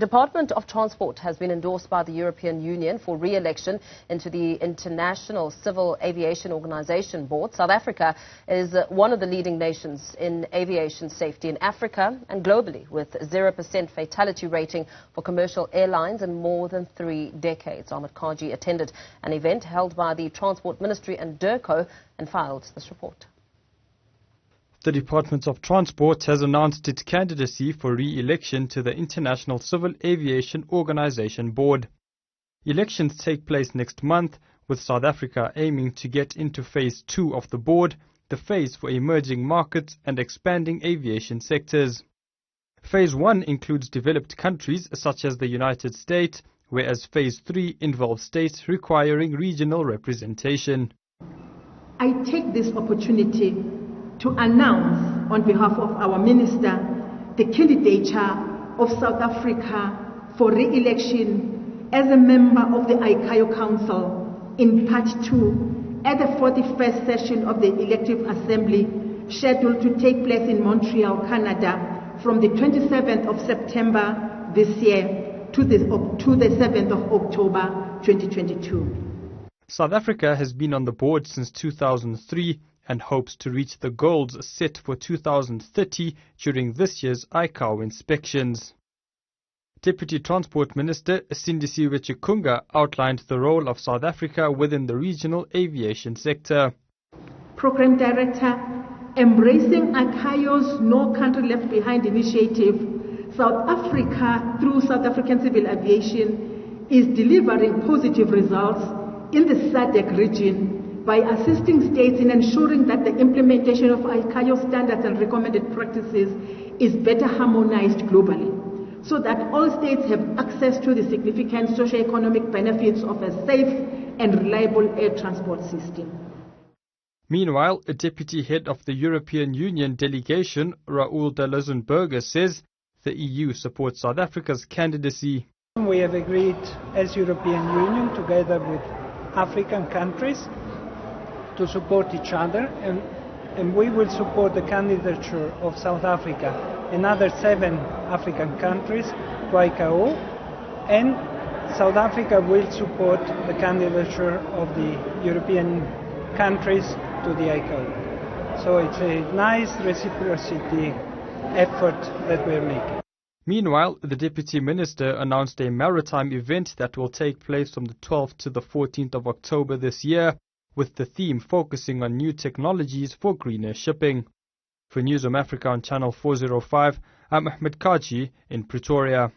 Department of Transport has been endorsed by the European Union for re-election into the International Civil Aviation Organization Board. South Africa is one of the leading nations in aviation safety in Africa and globally, with 0% fatality rating for commercial airlines in more than 3 decades. Ahmed Kajee attended an event held by the Transport Ministry and DIRCO and filed this report. The Department of Transport has announced its candidacy for re-election to the International Civil Aviation Organization Board. Elections take place next month, with South Africa aiming to get into Phase 2 of the board, the phase for emerging markets and expanding aviation sectors. Phase 1 includes developed countries such as the United States, whereas Phase 3 involves states requiring regional representation. I take this opportunity to announce on behalf of our Minister the candidature of South Africa for re-election as a member of the ICAO Council in Part 2 at the 41st session of the Elective Assembly, scheduled to take place in Montreal, Canada from the 27th of September this year to the 7th of October 2022. South Africa has been on the board since 2003 and hopes to reach the goals set for 2030 during this year's ICAO inspections. Deputy Transport Minister Sindisiwe Chikunga outlined the role of South Africa within the regional aviation sector. Program Director, embracing ICAO's No Country Left Behind initiative, South Africa, through South African Civil Aviation, is delivering positive results in the SADC region by assisting states in ensuring that the implementation of ICAO standards and recommended practices is better harmonized globally, so that all states have access to the significant socio-economic benefits of a safe and reliable air transport system. Meanwhile, a deputy head of the European Union delegation, Raoul de Luxemburger, says the EU supports South Africa's candidacy. We have agreed as European Union, together with African countries, to support each other, and we will support the candidature of South Africa and other 7 African countries to ICAO, and South Africa will support the candidature of the European countries to the ICAO. So it's a nice reciprocity effort that we're making. Meanwhile, the Deputy Minister announced a maritime event that will take place from the 12th to the 14th of October this year, with the theme focusing on new technologies for greener shipping. For Newzroom Afrika on Channel 405, I'm Ahmed Kajee in Pretoria.